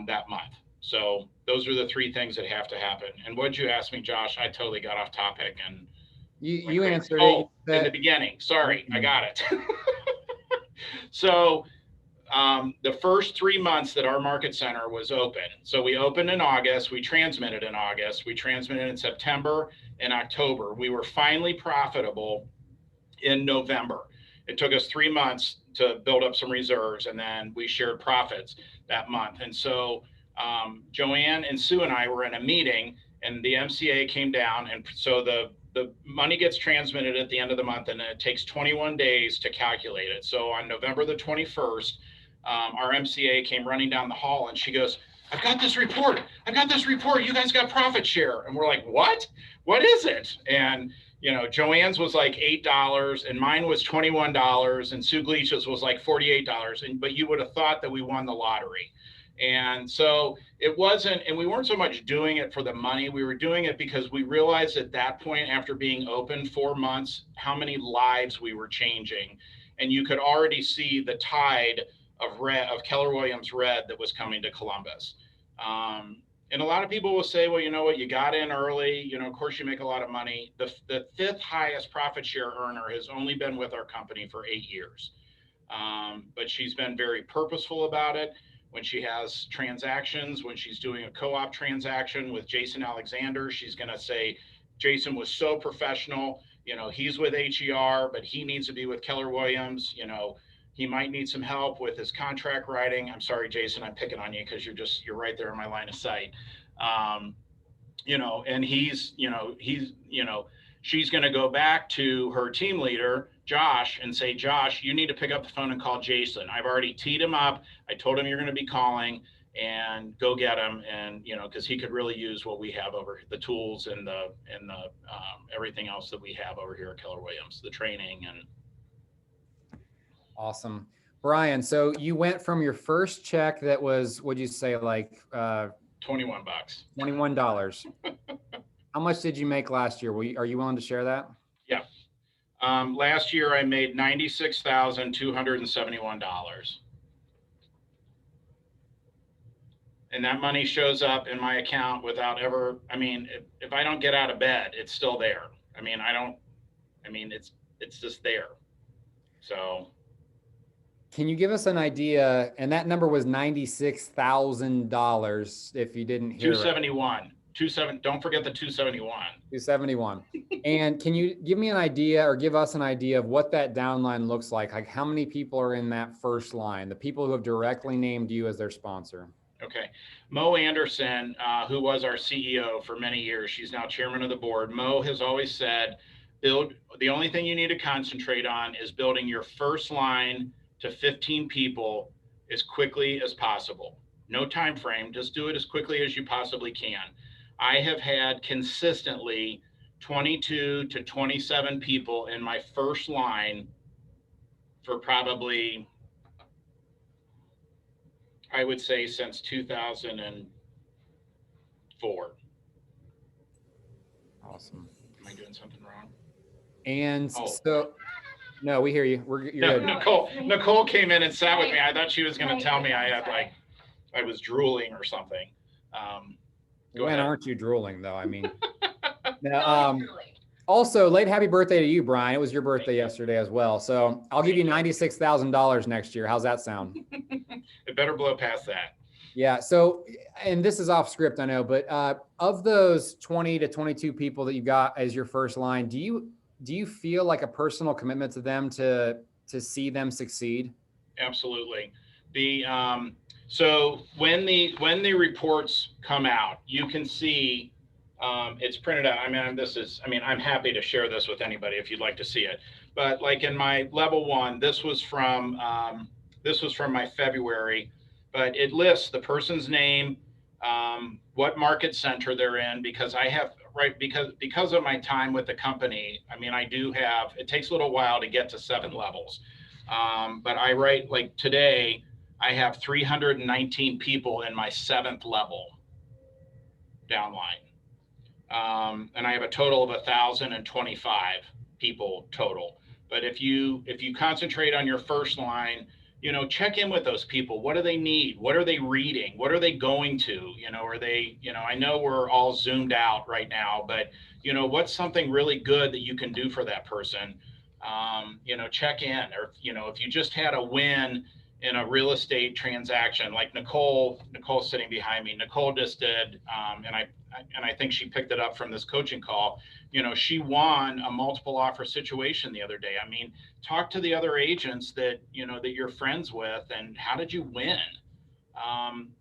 that month. So those are the 3 things that have to happen. And what'd you ask me, Josh? I totally got off topic and You answered in it. the beginning. Sorry, I got it. So the first 3 months that our market center was open. So we opened in August, we transmitted in August, we transmitted in September and October. We were finally profitable in November. It took us 3 months to build up some reserves, and then we shared profits that month. And so Joanne and Sue and I were in a meeting, and the MCA came down, and so the money gets transmitted at the end of the month, and it takes 21 days to calculate it. So on November the 21st, our MCA came running down the hall, and she goes, I've got this report. You guys got profit share. And we're like, what? What is it? And Joanne's was like $8 and mine was $21 and Sue Gleach's was like $48. But you would have thought that we won the lottery. And so it wasn't, and we weren't so much doing it for the money. We were doing it because we realized at that point, after being open 4 months, how many lives we were changing. And you could already see the tide of Keller Williams red that was coming to Columbus. And a lot of people will say, well, you know what, you got in early, of course you make a lot of money. The 5th highest profit share earner has only been with our company for 8 years. But she's been very purposeful about it. When she has transactions, when she's doing a co-op transaction with Jason Alexander, she's going to say, Jason was so professional, he's with HER, but he needs to be with Keller Williams, he might need some help with his contract writing. I'm sorry, Jason, I'm picking on you because you're right there in my line of sight. And she's going to go back to her team leader, Josh, and say, Josh, you need to pick up the phone and call Jason. I've already teed him up. I told him you're going to be calling, and go get him. And, because he could really use what we have over the tools and the everything else that we have over here at Keller Williams, the training and. Awesome. Brian, so you went from your first check that was, what'd you say, like $21. $21. How much did you make last year? Are you willing to share that? Yeah. Last year I made $96,271. And that money shows up in my account without ever, if I don't get out of bed, it's still there. It's just there. So. Can you give us an idea? And that number was $96,000 if you didn't hear. 271. Don't forget the 271. 271. And can you give me an idea or give us an idea of what that downline looks like? Like how many people are in that first line, the people who have directly named you as their sponsor? Okay. Mo Anderson, who was our CEO for many years, she's now chairman of the board. Mo has always said, the only thing you need to concentrate on is building your first line to 15 people as quickly as possible. No time frame, just do it as quickly as you possibly can. I have had consistently 22 to 27 people in my first line for probably, I would say, since 2004. Awesome. Am I doing something wrong? And Oh. so, no, we hear you. You're No, good. Nicole came in and sat with me. I thought she was going to tell me I was drooling or something. Go When ahead. aren't you drooling though? I mean, now, also late happy birthday to you, Brian. It was your birthday yesterday as well. So I'll give you $96,000 next year. How's that sound? It better blow past that. Yeah. So, and this is off script, I know, but of those 20 to 22 people that you got as your first line, do you feel like a personal commitment to them to see them succeed? Absolutely. So when the reports come out, you can see it's printed out. I'm happy to share this with anybody if you'd like to see it. But like in my level 1, this was from my February, but it lists the person's name, what market center they're in, because of my time with the company. I mean, it takes a little while to get to 7 levels. But I write, like today, I have 319 people in my 7th level downline. And I have a total of 1,025 people total. But if you concentrate on your first line, check in with those people. What do they need? What are they reading? What are they going to? I know we're all zoomed out right now, but what's something really good that you can do for that person? Check in, or if you just had a win in a real estate transaction, like Nicole's sitting behind me. Nicole just did, and I think she picked it up from this coaching call. She won a multiple offer situation the other day. I mean, talk to the other agents that you're friends with, and how did you win?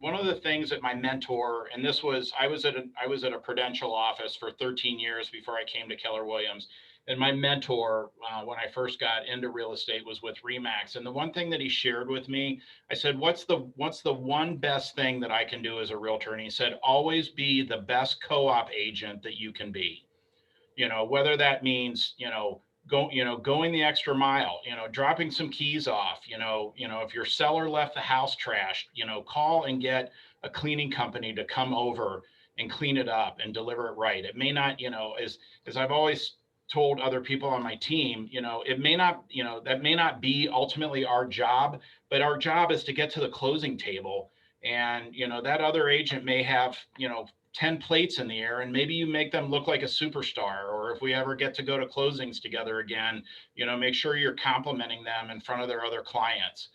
One of the things that my mentor, and I was at a Prudential office for 13 years before I came to Keller Williams. And my mentor, when I first got into real estate, was with Remax. And the one thing that he shared with me, I said, what's the one best thing that I can do as a realtor? And he said, always be the best co-op agent that you can be. Whether that means, going the extra mile, dropping some keys off, if your seller left the house trashed, call and get a cleaning company to come over and clean it up and deliver it right. It may not, as I've always told other people on my team, it may not, that may not be ultimately our job, but our job is to get to the closing table. And, that other agent may have, 10 plates in the air, and maybe you make them look like a superstar. Or if we ever get to go to closings together again, make sure you're complimenting them in front of their other clients.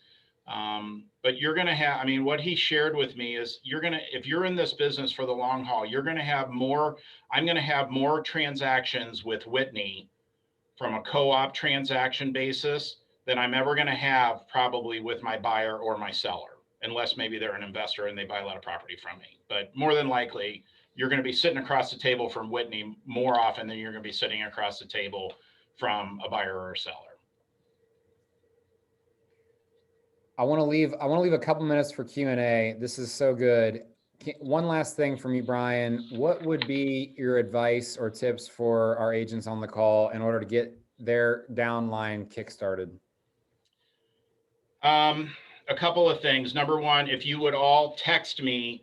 But you're going to have, what he shared with me is if you're in this business for the long haul, I'm going to have more transactions with Whitney from a co-op transaction basis than I'm ever going to have probably with my buyer or my seller, unless maybe they're an investor and they buy a lot of property from me. But more than likely, you're going to be sitting across the table from Whitney more often than you're going to be sitting across the table from a buyer or a seller. I want to leave a couple minutes for Q&A. This is so good. One last thing from you, Brian. What would be your advice or tips for our agents on the call in order to get their downline kickstarted? A couple of things. Number one, if you would all text me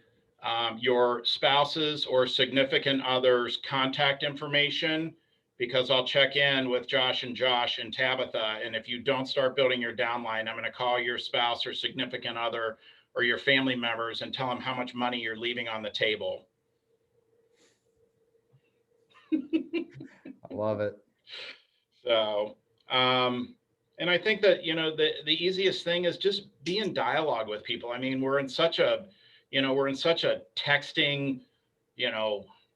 your spouses or significant others' contact information, because I'll check in with Josh and Tabitha. And if you don't start building your downline, I'm going to call your spouse or significant other or your family members and tell them how much money you're leaving on the table. I love it. So, and I think that, the easiest thing is just be in dialogue with people. I mean, we're in such a texting,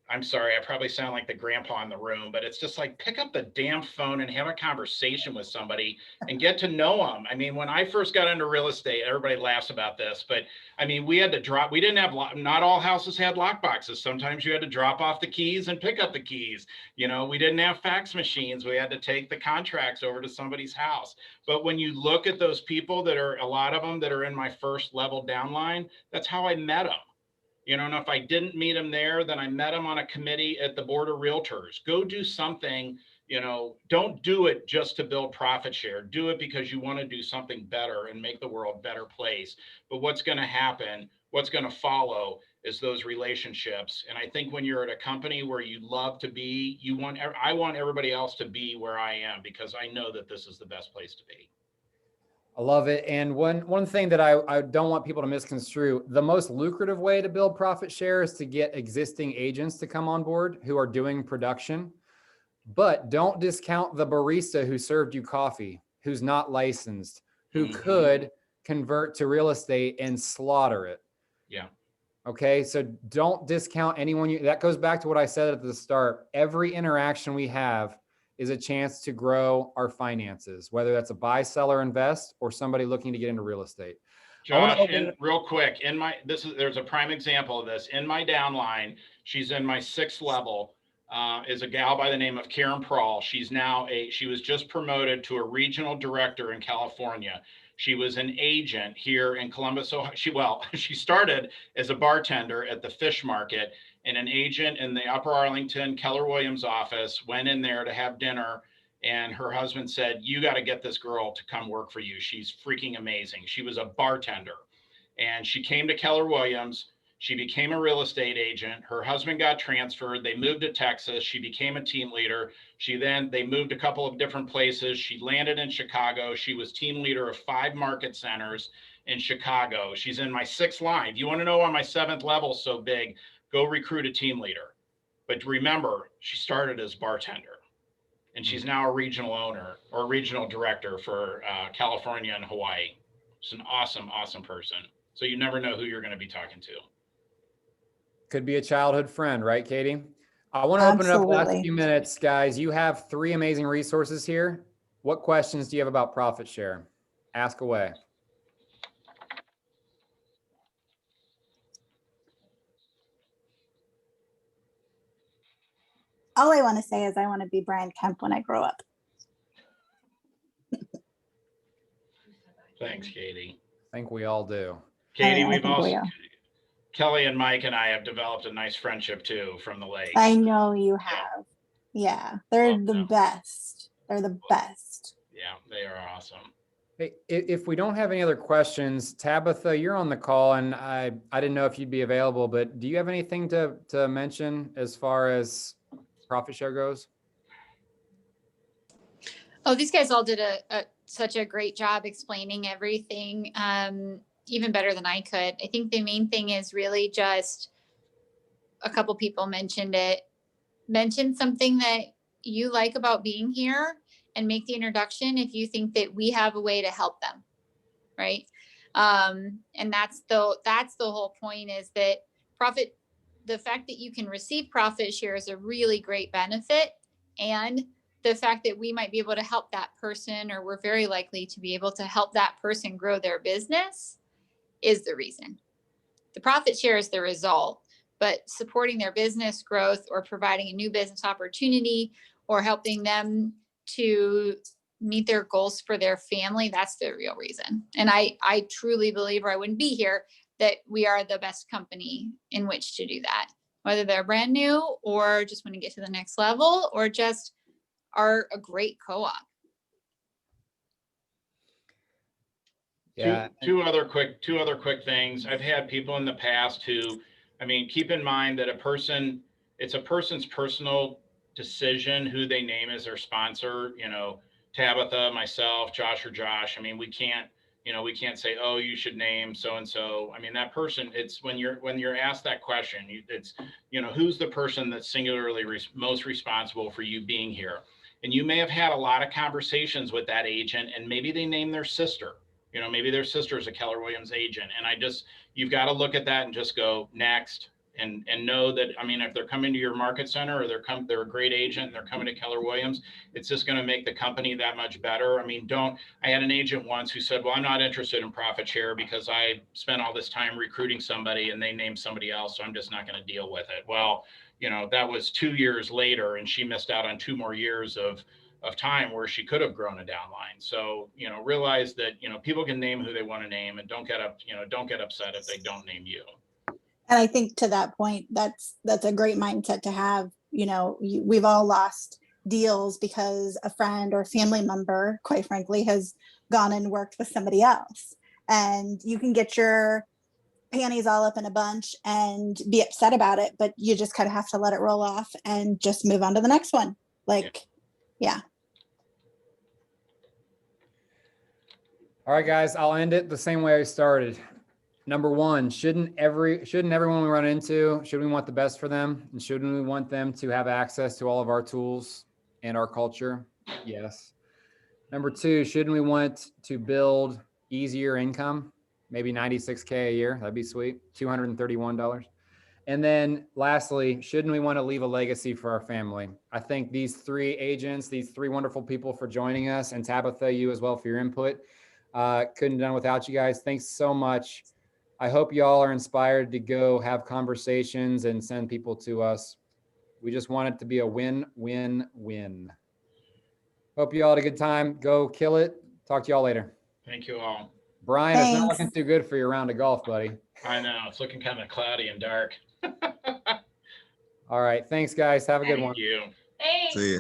I'm sorry, I probably sound like the grandpa in the room, but it's just like, pick up the damn phone and have a conversation with somebody and get to know them. I mean, when I first got into real estate, everybody laughs about this, but I mean, we didn't have, not all houses had lock boxes. Sometimes you had to drop off the keys and pick up the keys. We didn't have fax machines. We had to take the contracts over to somebody's house. But when you look at those people a lot of them that are in my first level downline, that's how I met them. And if I didn't meet them there, then I met them on a committee at the Board of Realtors. Go do something, don't do it just to build profit share. Do it because you want to do something better and make the world a better place. But what's going to happen, what's going to follow is those relationships. And I think when you're at a company where you love to be, I want everybody else to be where I am, because I know that this is the best place to be. I love it. And one thing that I don't want people to misconstrue, the most lucrative way to build profit share is to get existing agents to come on board who are doing production. But don't discount the barista who served you coffee, who's not licensed, who could convert to real estate and slaughter it. Yeah. Okay. So don't discount anyone. That goes back to what I said at the start. Every interaction we have is a chance to grow our finances, whether that's a buy, sell, or invest, or somebody looking to get into real estate. Josh, and real quick, there's a prime example of this. In my downline, she's in my 6th level, is a gal by the name of Karen Prawl. She was just promoted to a regional director in California. She was an agent here in Columbus, Ohio. She started as a bartender at the fish market, and an agent in the Upper Arlington Keller Williams office went in there to have dinner. And her husband said, "You got to get this girl to come work for you. She's freaking amazing." She was a bartender, and she came to Keller Williams. She became a real estate agent. Her husband got transferred. They moved to Texas. She became a team leader. They moved a couple of different places. She landed in Chicago. She was team leader of 5 market centers in Chicago. She's in my 6th line. You want to know why my 7th level is so big? Go recruit a team leader. But remember, she started as bartender, and she's now a regional owner or regional director for California and Hawaii. She's an awesome, awesome person. So you never know who you're going to be talking to. Could be a childhood friend, right, Katie? I want to open it up the last Absolutely. few minutes, guys. You have 3 amazing resources here. What questions do you have about profit share? Ask away. All I want to say is I want to be Brian Kemp when I grow up. Thanks, Katie. I think we all do. Katie, I think we are. Kelly and Mike and I have developed a nice friendship too from the lake. I know you have. Yeah, they're the best. They're the best. Yeah, they are awesome. Hey, if we don't have any other questions, Tabitha, you're on the call, and I didn't know if you'd be available, but do you have anything to mention as far as profit share goes? Oh, these guys all did such a great job explaining everything, even better than I could. I think the main thing is really just a couple people mentioned it. Mention something that you like about being here and make the introduction if you think that we have a way to help them, right? And that's the whole point, is that the fact that you can receive profit share is a really great benefit, and the fact that we might be able to help that person, or we're very likely to be able to help that person grow their business, is the reason. The profit share is the result, but supporting their business growth or providing a new business opportunity or helping them to meet their goals for their family, that's the real reason. And I truly believe, or I wouldn't be here, that we are the best company in which to do that, whether they're brand new or just want to get to the next level or just are a great co-op. Yeah. Two other quick things. I've had people in the past who, keep in mind that it's a person's personal decision who they name as their sponsor. Tabitha, myself, Josh or Josh. We can't say, oh, you should name so-and-so. That person, it's when you're asked that question, it's, who's the person that's singularly most responsible for you being here? And you may have had a lot of conversations with that agent, and maybe they name their sister. Maybe their sister is a Keller Williams agent. And you've got to look at that and just go next, and know that, if they're coming to your market center, or they're a great agent and they're coming to Keller Williams, it's just going to make the company that much better. I had an agent once who said, well, I'm not interested in profit share because I spent all this time recruiting somebody and they named somebody else, so I'm just not going to deal with it. Well, that was 2 years later, and she missed out on 2 more years of time where she could have grown a downline. So, realize that, people can name who they want to name, and don't get upset if they don't name you. And I think to that point, that's a great mindset to have. We've all lost deals because a friend or family member, quite frankly, has gone and worked with somebody else. And you can get your panties all up in a bunch and be upset about it, but you just kind of have to let it roll off and just move on to the next one. Like, yeah. All right, guys, I'll end it the same way I started. Number one, shouldn't everyone we run into, should we want the best for them? And shouldn't we want them to have access to all of our tools and our culture? Yes. Number two, shouldn't we want to build easier income? Maybe $96K a year. That'd be sweet. $231. And then lastly, shouldn't we want to leave a legacy for our family? I thank these three agents, these three wonderful people for joining us, and Tabitha, you as well for your input. Couldn't have done without you guys. Thanks so much. I hope y'all are inspired to go have conversations and send people to us. We just want it to be a win-win-win. Hope you all had a good time. Go kill it. Talk to y'all later. Thank you all. Brian, it's not Thanks. looking too good for your round of golf, buddy. I know, it's looking kind of cloudy and dark. All right. Thanks, guys. Have a good one. Thank you. Thanks. See ya.